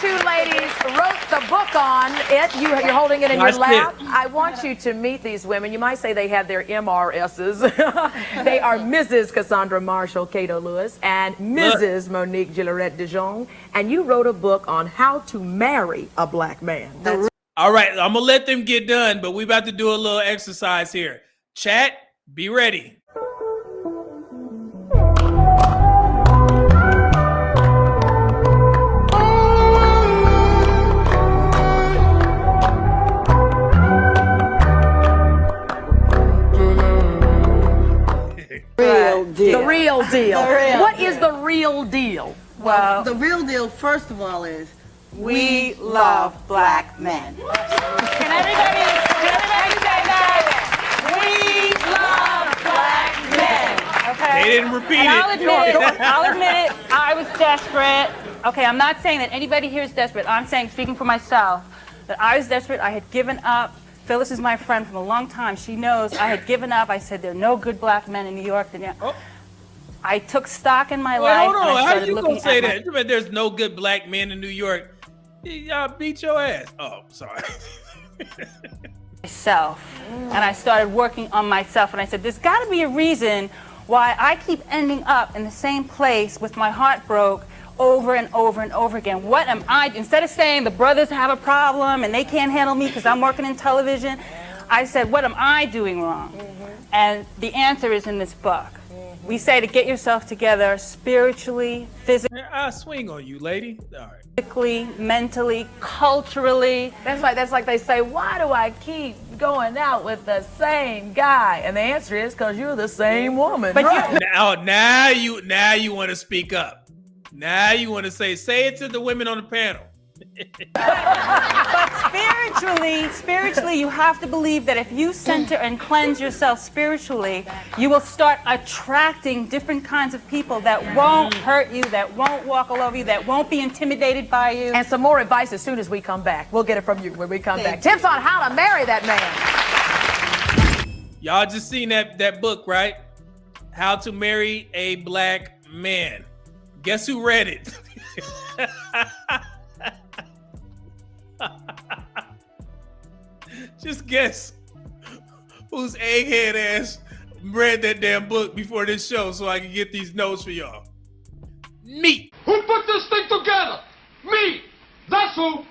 two ladies wrote the book on it. You're holding it in your lap. I want you to meet these women. You might say they have their MRSs. They are Mrs. Cassandra Marshall Cato Lewis and Mrs. Monique Gillerette Dijon. And you wrote a book on how to marry a black man. All right, I'm going to let them get done, but we're about to do a little exercise here. Chat, be ready. The real deal. What is the real deal? Well, the real deal, first of all, is we love black men. Can everybody say that? We love black men. Okay. They didn't repeat I'll admit it. I was desperate. Okay, I'm not saying that anybody here is desperate. I'm saying, speaking for myself, that I was desperate. I had given up. Phyllis is my friend from a long time. She knows I had given up. I said there are no good black men in New York. I took stock in my life. Hold on. How you gonna say that? There's no good black men in New York. Y'all beat your ass. Oh, sorry. Myself, and I started working on myself. And I said, there's got to be a reason why I keep ending up in the same place with my heart broke over and over and over again. What am I? Instead of saying the brothers have a problem and they can't handle me because I'm working in television, I said, what am I doing wrong? And the answer is in this book. We say to get yourself together spiritually, physically. I swing on you, lady. All right. Physically, mentally, culturally. That's like they say, why do I keep going out with the same guy? And the answer is because you're the same woman. But right? now you want to speak up. Now you want to say it to the women on the panel. But spiritually, you have to believe that if you center and cleanse yourself spiritually, you will start attracting different kinds of people that won't hurt you, that won't walk all over you, that won't be intimidated by you. And some more advice as soon as we come back. We'll get it from you when we come back. Tips on how to marry that man. Y'all just seen that book, right? How to Marry a Black Man. Guess who read it? Just guess whose egghead ass read that damn book before this show so I can get these notes for y'all. Me. Who put this thing together? Me. That's who.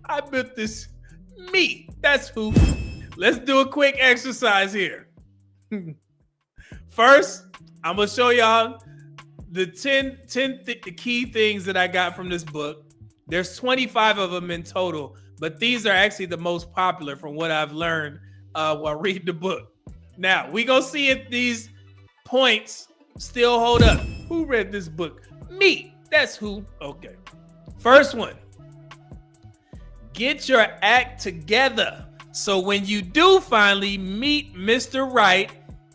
I built this. Me. That's who. Let's do a quick exercise here. First, I'm going to show y'all the 10 key things that I got from this book. There's 25 of them in total, but these are actually the most popular from what I've learned while reading the book. Now, we going to see if these points still hold up. Who read this book? Me. That's who. Okay. First one. Get your act together. So when you do finally meet Mr. Right,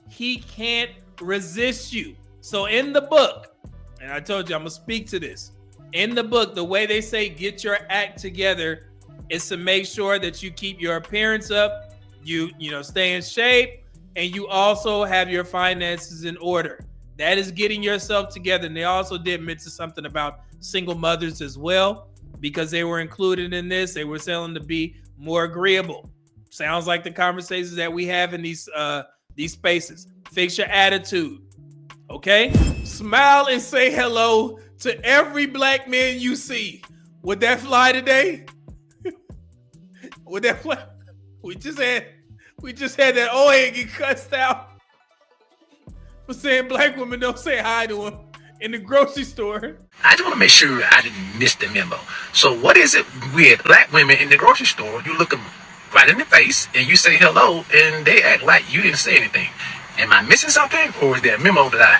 he can't resist you. So in the book, and I told you I'm gonna speak to this. In the book, the way they say get your act together is to make sure that you keep your appearance up, you stay in shape, and you also have your finances in order. That is getting yourself together. And they also did mention something about single mothers as well, because they were included in this. They were selling to be more agreeable. Sounds like the conversations that we have in these spaces. Fix your attitude. Okay? Smile and say hello to every black man you see. Would that fly today? Would that fly? We just had that old head get cussed out for saying black women don't say hi to him in the grocery store. I just want to make sure I didn't miss the memo. So what is it with black women in the grocery store? You look them right in the face and you say hello and they act like you didn't say anything. Am I missing something, or is there a memo that I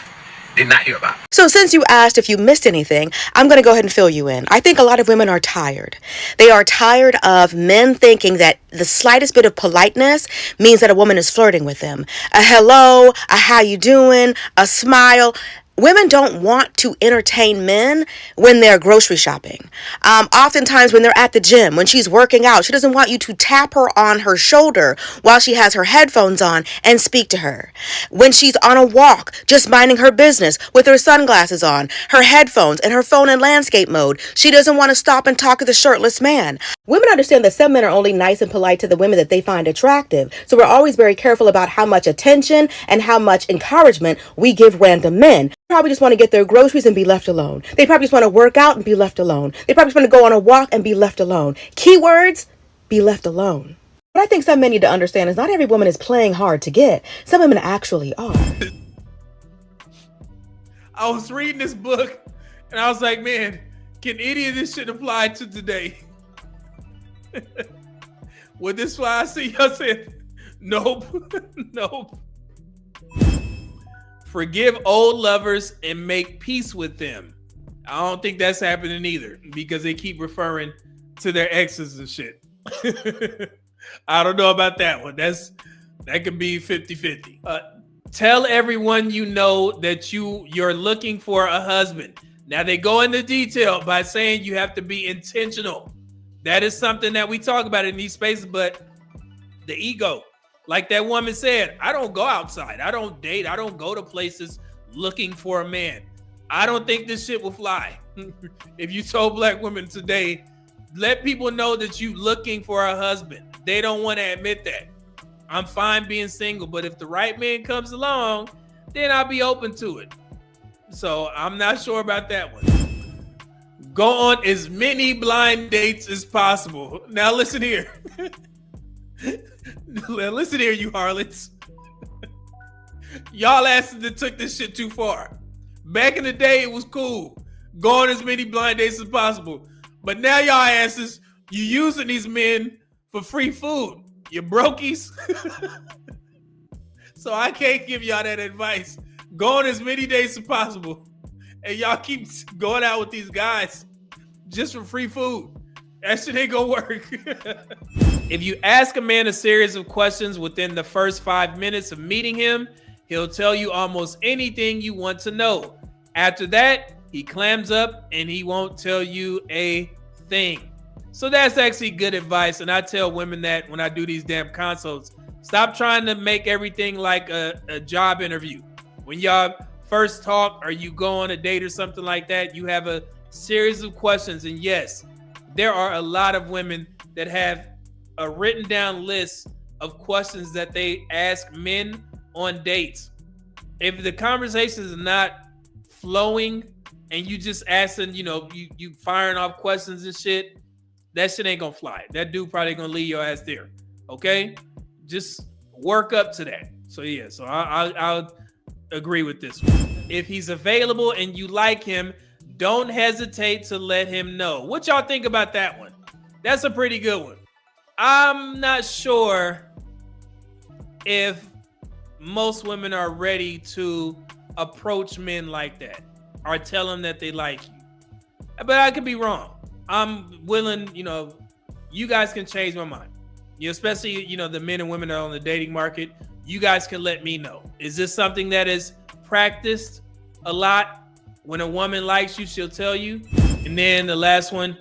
did not hear about? So since you asked if you missed anything, I'm going to go ahead and fill you in. I think a lot of women are tired. They are tired of men thinking that the slightest bit of politeness means that a woman is flirting with them. A hello, a how you doing, a smile. Women don't want to entertain men when they're grocery shopping. Oftentimes when they're at the gym, when she's working out, she doesn't want you to tap her on her shoulder while she has her headphones on and speak to her. When she's on a walk, just minding her business with her sunglasses on, her headphones, and her phone in landscape mode, she doesn't want to stop and talk to the shirtless man. Women understand that some men are only nice and polite to the women that they find attractive. So we're always very careful about how much attention and how much encouragement we give random men. Probably just want to get their groceries and be left alone. They probably just want to work out and be left alone. They probably just want to go on a walk and be left alone. Keywords, be left alone. What I think some men need to understand is not every woman is playing hard to get. Some women actually are. I was reading this book and I was like, man, can any of this shit apply to today? Well, this is why I see y'all saying, nope, nope. Forgive old lovers and make peace with them. I don't think that's happening either because they keep referring to their exes and shit. I don't know about that one. That could be 50-50. Tell everyone you know that you're looking for a husband. Now they go into detail by saying you have to be intentional. That is something that we talk about in these spaces, but the ego. Like that woman said, I don't go outside. I don't date. I don't go to places looking for a man. I don't think this shit will fly. If you told black women today, let people know that you looking for a husband. They don't want to admit that. I'm fine being single, but if the right man comes along, then I'll be open to it. So I'm not sure about that one. Go on as many blind dates as possible. Now listen here. Listen here, you harlots. Y'all asses that took this shit too far. Back in the day, it was cool. Go on as many blind dates as possible. But now y'all asses, you using these men for free food. You brokies. So I can't give y'all that advice. Go on as many dates as possible. And y'all keep going out with these guys just for free food. That shit ain't gonna work. If you ask a man a series of questions within the first 5 minutes of meeting him, he'll tell you almost anything you want to know. After that, he clams up and he won't tell you a thing. So that's actually good advice. And I tell women that when I do these damn consults, stop trying to make everything like a job interview. When y'all first talk or you go on a date or something like that, you have a series of questions. And yes, there are a lot of women that have a written down list of questions that they ask men on dates. If the conversation is not flowing and you just asking, you firing off questions and shit, that shit ain't gonna fly. That dude probably gonna leave your ass there. Okay? Just work up to that. So yeah, so I'll agree with this one. If he's available and you like him, don't hesitate to let him know. What y'all think about that one? That's a pretty good one. I'm not sure if most women are ready to approach men like that or tell them that they like you. But I could be wrong. I'm willing, you guys can change my mind. Especially, the men and women that are on the dating market. You guys can let me know. Is this something that is practiced a lot? When a woman likes you, she'll tell you. And then the last one,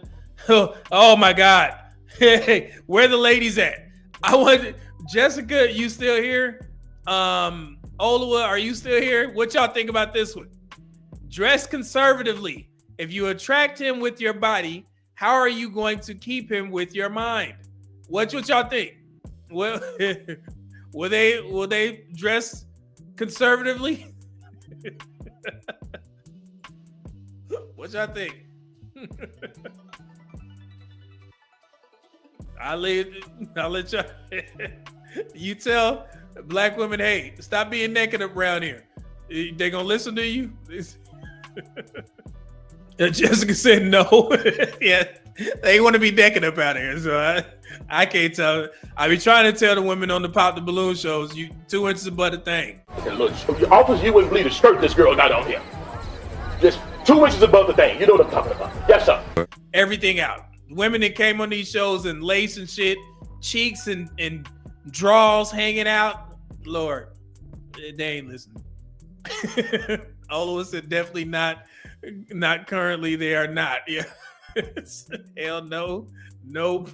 oh my God. Hey, where the ladies at? I want Jessica, you still here? Olawa, are you still here? What y'all think about this one? Dress conservatively. If you attract him with your body, how are you going to keep him with your mind? What y'all think? Well, will they dress conservatively? What y'all think? I'll let y'all. You tell black women, hey, stop being naked around here. They gonna listen to you? Jessica said no. Yeah, they want to be naked up out here, so I can't tell. I be trying to tell the women on the Pop the Balloon shows, you 2 inches above the thing. Okay, look, officer, you wouldn't believe the skirt this girl got on here. Just 2 inches above the thing. You know what I'm talking about. Yes, sir. Everything out. Women that came on these shows and lace and shit, cheeks and draws hanging out. Lord, they ain't listening. Oloa said definitely not currently. They are not. Yeah. Hell no. Nope.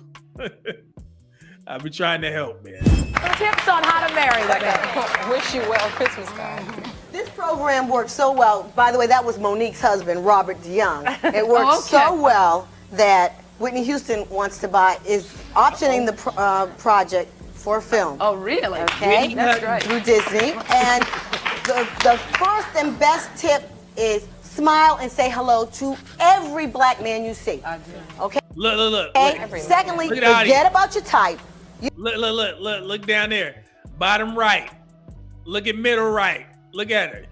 I've been trying to help, man. Tips on how to marry the man. Wish you well Christmas card. This program works so well. By the way, that was Monique's husband, Robert DeYoung. It works so well that Whitney Houston wants to is optioning the project for a film. Oh, really? Okay, That's right. through Disney. And the first and best tip is smile and say hello to every black man you see. Okay. Look. Okay. Secondly, Look at forget about your type. Look down there. Bottom right. Look at middle right. Look at her.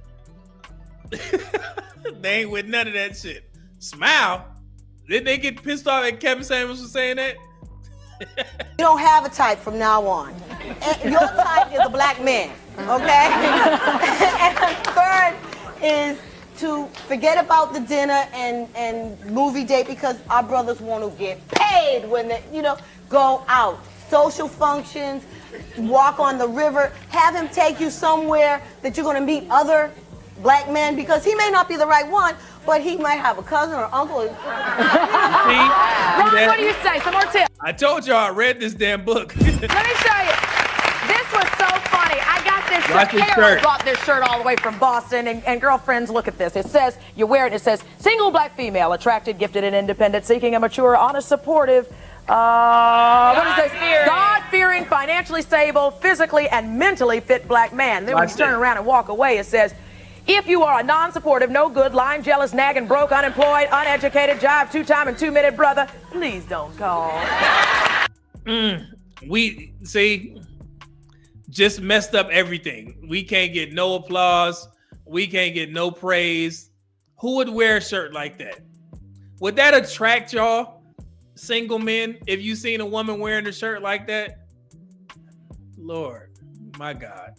They ain't with none of that shit. Smile. Didn't they get pissed off at Kevin Samuels for saying that? You don't have a type from now on. And your type is a black man, okay? And third is to forget about the dinner and movie date because our brothers want to get paid when they, go out. Social functions, walk on the river, have him take you somewhere that you're going to meet other black men because he may not be the right one, but he might have a cousin or uncle. Ron, what do you say? Some more tips. I told y'all I read this damn book. Let me show you. This was so funny. I got this shirt. Watch this Harold shirt. brought this shirt all the way from Boston. And girlfriends, look at this. It says, you wear it, it says, single black female, attracted, gifted, and independent, seeking a mature, honest, supportive, what is this? God-fearing, financially stable, physically and mentally fit black man. Then when you turn around and walk away, it says, if you are a non-supportive, no good, lying, jealous, nagging, broke, unemployed, uneducated, jive, two-time, and two-minute brother, please don't call. We see, just messed up everything. We can't get no applause. We can't get no praise. Who would wear a shirt like that? Would that attract y'all? Single men, if you seen a woman wearing a shirt like that, Lord, my God.